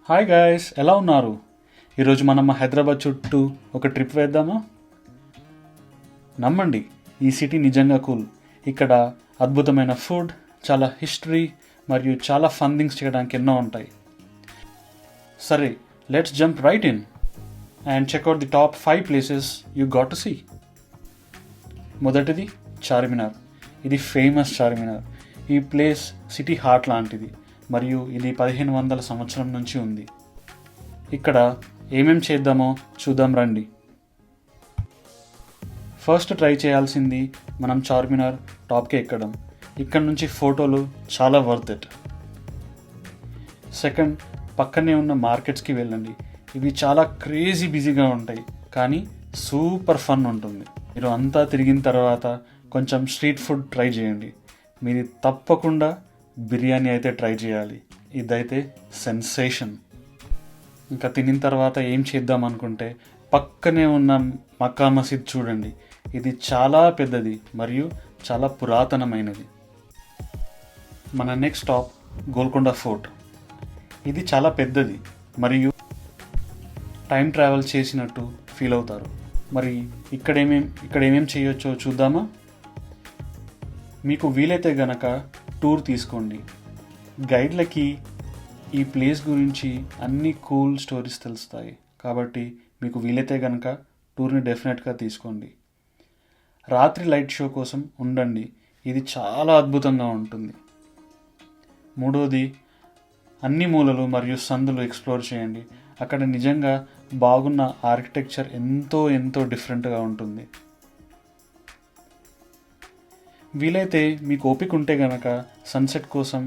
Hi guys, ఎలా ఉన్నారు? ఈరోజు మనం హైదరాబాద్ చుట్టూ ఒక ట్రిప్ వేద్దామా? నమ్మండి, ఈ సిటీ నిజంగా కూల్. ఇక్కడ అద్భుతమైన ఫుడ్, చాలా హిస్టరీ మరియు చాలా ఫన్ థింగ్స్ చేయడానికి ఎన్నో ఉంటాయి. సరే, let's jump right in and check out the top 5 places you got to see. మొదటిది చార్మినార్. ఇది ఫేమస్ చార్మినార్. ఈ ప్లేస్ సిటీ హార్ట్ లాంటిది మరియు ఇది 1500 సంవత్సరం నుంచి ఉంది. ఇక్కడ ఏమేం చేద్దామో చూద్దాం రండి. ఫస్ట్ ట్రై చేయాల్సింది మనం చార్మినార్ టాప్కి ఎక్కడం. ఇక్కడ నుంచి ఫోటోలు చాలా వర్త్ ఇట్. సెకండ్, పక్కనే ఉన్న మార్కెట్స్కి వెళ్ళండి. ఇవి చాలా క్రేజీ బిజీగా ఉంటాయి, కానీ సూపర్ ఫన్ ఉంటుంది. మీరు అంతా తిరిగిన తర్వాత కొంచెం స్ట్రీట్ ఫుడ్ ట్రై చేయండి. మీరు తప్పకుండా బిర్యానీ అయితే ట్రై చేయాలి. ఇదైతే సెన్సేషన్. ఇంకా తినిన తర్వాత ఏం చేద్దాం అనుకుంటే పక్కనే ఉన్న మక్కా మసీద్ చూడండి. ఇది చాలా పెద్దది మరియు చాలా పురాతనమైనది. మన నెక్స్ట్ స్టాప్ గోల్కొండ ఫోర్ట్. ఇది చాలా పెద్దది మరియు టైం ట్రావెల్ చేసినట్టు ఫీల్ అవుతారు. మరి ఇక్కడ ఏమేం చేయొచ్చో చూద్దామా? మీకు వీలైతే గనక టూర్ తీసుకోండి. గైడ్లకి ఈ ప్లేస్ గురించి అన్ని కూల్ స్టోరీస్ తెలుస్తాయి, కాబట్టి మీకు వీలైతే కనుక టూర్ని డెఫినెట్గా తీసుకోండి. రాత్రి లైట్ షో కోసం ఉండండి, ఇది చాలా అద్భుతంగా ఉంటుంది. మూడోది, అన్ని మూలలు మరియు సందులు ఎక్స్ప్లోర్ చేయండి. అక్కడ నిజంగా బాగున్న ఆర్కిటెక్చర్ ఎంతో ఎంతో డిఫరెంట్గా ఉంటుంది. వీలైతే మీకు ఓపిక ఉంటే గనక సన్సెట్ కోసం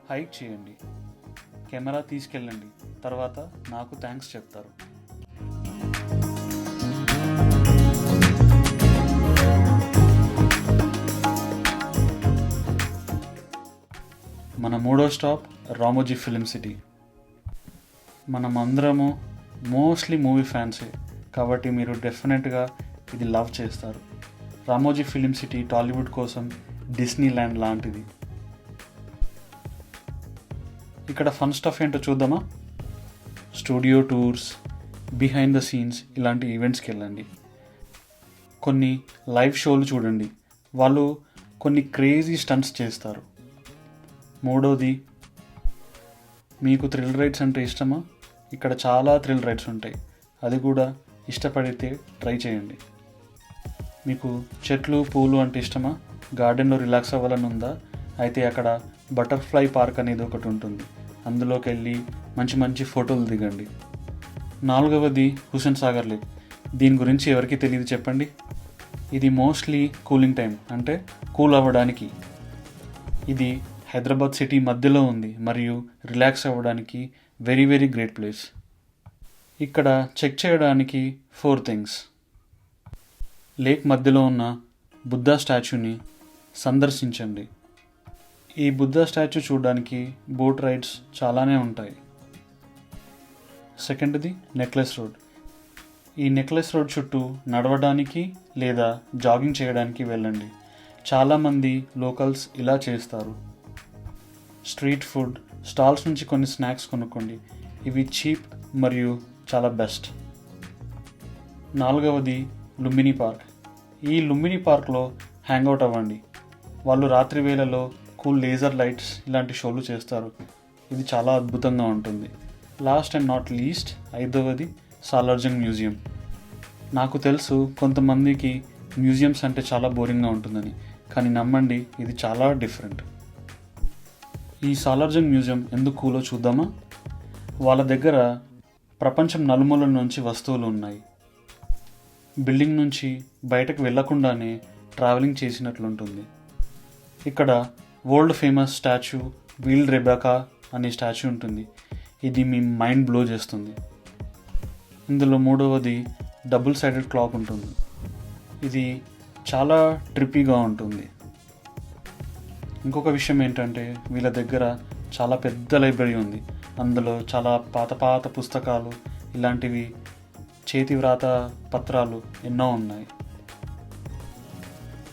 హైక్ చేయండి. కెమెరా తీసుకెళ్ళండి, తర్వాత నాకు థ్యాంక్స్ చెప్తారు. మన మూడో స్టాప్ రామోజీ ఫిలిం సిటీ. మనం అందరము మోస్ట్లీ మూవీ ఫ్యాన్సే, కాబట్టి మీరు డెఫినెట్గా ఇది లవ్ చేస్తారు. రామోజీ ఫిలిం సిటీ టాలీవుడ్ కోసం డిస్నీ ల్యాండ్ లాంటిది. ఇక్కడ ఫన్ స్టఫ్ ఏంటో చూద్దామా? Studio tours, behind the scenes ఇలాంటి ఈవెంట్స్కి వెళ్ళండి. కొన్ని లైవ్ షోలు చూడండి, వాళ్ళు కొన్ని క్రేజీ స్టంట్స్ చేస్తారు. మూడోది, మీకు థ్రిల్ రైడ్స్ అంటే ఇష్టమా? ఇక్కడ చాలా థ్రిల్ రైడ్స్ ఉంటాయి, అది కూడా ఇష్టపడితే ట్రై చేయండి. మీకు చెట్లు పూలు అంటే ఇష్టమా? గార్డెన్లో రిలాక్స్ అవ్వాలని ఉందా? అయితే అక్కడ బటర్ఫ్లై పార్క్ అనేది ఒకటి ఉంటుంది, అందులోకి వెళ్ళి మంచి మంచి ఫోటోలు దిగండి. నాలుగవది హుస్సేన్ సాగర్ లేక్. దీని గురించి ఎవరికి తెలియదు చెప్పండి. ఇది మోస్ట్లీ కూలింగ్ టైం, అంటే కూల్ అవ్వడానికి. ఇది హైదరాబాద్ సిటీ మధ్యలో ఉంది మరియు రిలాక్స్ అవ్వడానికి వెరీ వెరీ గ్రేట్ ప్లేస్. ఇక్కడ చెక్ చేయడానికి 4 థింగ్స్. లేక్ మధ్యలో ఉన్న బుద్ధా స్టాచ్యూని సందర్శించండి. ఈ బుద్ధా స్టాచ్యూ చూడడానికి బోట్ రైడ్స్ చాలానే ఉంటాయి. సెకండ్ది నెక్లెస్ రోడ్. ఈ నెక్లెస్ రోడ్ చుట్టూ నడవడానికి లేదా జాగింగ్ చేయడానికి వెళ్ళండి. చాలామంది లోకల్స్ ఇలా చేస్తారు. స్ట్రీట్ ఫుడ్ స్టాల్స్ నుంచి కొన్ని స్నాక్స్ కొనుక్కోండి, ఇవి చీప్ మరియు చాలా బెస్ట్. నాలుగవది లుంబిని పార్క్. ఈ లుంబిని పార్క్లో హ్యాంగ్అవుట్ అవ్వండి. వాళ్ళు రాత్రి వేళలో కూల్ లేజర్ లైట్స్ ఇలాంటి షోలు చేస్తారు, ఇది చాలా అద్భుతంగా ఉంటుంది. లాస్ట్ అండ్ నాట్ లీస్ట్, ఐదవది సాలార్జంగ్ మ్యూజియం. నాకు తెలుసు కొంతమందికి మ్యూజియంస్ అంటే చాలా బోరింగ్గా ఉంటుందని, కానీ నమ్మండి, ఇది చాలా డిఫరెంట్. ఈ సాలార్జంగ్ మ్యూజియం ఎందుకు కూలో చూద్దామా? వాళ్ళ దగ్గర ప్రపంచం నలుమూలల నుంచి వస్తువులు ఉన్నాయి. బిల్డింగ్ నుంచి బయటకు వెళ్లకుండానే ట్రావెలింగ్ చేసినట్లుంటుంది. ఇక్కడ world famous statue veil Rebecca అనే స్టాచ్యూ ఉంటుంది, ఇది మీ మైండ్ బ్లో చేస్తుంది. ఇందులో మూడవది డబుల్ సైడెడ్ క్లాక్ ఉంటుంది, ఇది చాలా ట్రిప్పీగా ఉంటుంది. ఇంకొక విషయం ఏంటంటే వీళ్ళ దగ్గర చాలా పెద్ద లైబ్రరీ ఉంది, అందులో చాలా పాత పాత పుస్తకాలు ఇలాంటివి చేతి వ్రాత పత్రాలు ఎన్నో ఉన్నాయి.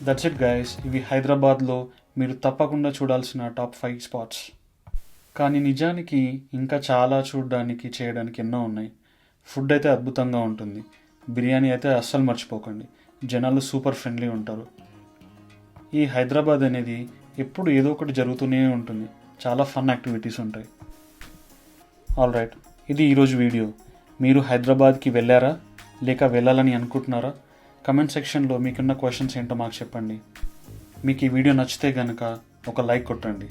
దట్స్ ఇట్ గైస్, ఇవి హైదరాబాద్లో మీరు తప్పకుండా చూడాల్సిన టాప్ 5 స్పాట్స్. కానీ నిజానికి ఇంకా చాలా చూడడానికి చేయడానికి ఎన్నో ఉన్నాయి. ఫుడ్ అయితే అద్భుతంగా ఉంటుంది. బిర్యానీ అయితే అస్సలు మర్చిపోకండి. జనాలు సూపర్ ఫ్రెండ్లీ ఉంటారు. ఈ హైదరాబాద్ అనేది ఎప్పుడు ఏదో ఒకటి జరుగుతూనే ఉంటుంది. చాలా ఫన్ యాక్టివిటీస్ ఉంటాయి. ఆల్ రైట్, ఇది ఈరోజు వీడియో. మీరు హైదరాబాద్కి వెళ్ళారా లేక వెళ్ళాలని అనుకుంటున్నారా? కమెంట్ సెక్షన్లో మీకున్న క్వశ్చన్స్ ఏంటో మాకు చెప్పండి. మీకు ఈ వీడియో నచ్చితే కనుక ఒక లైక్ కొట్టండి.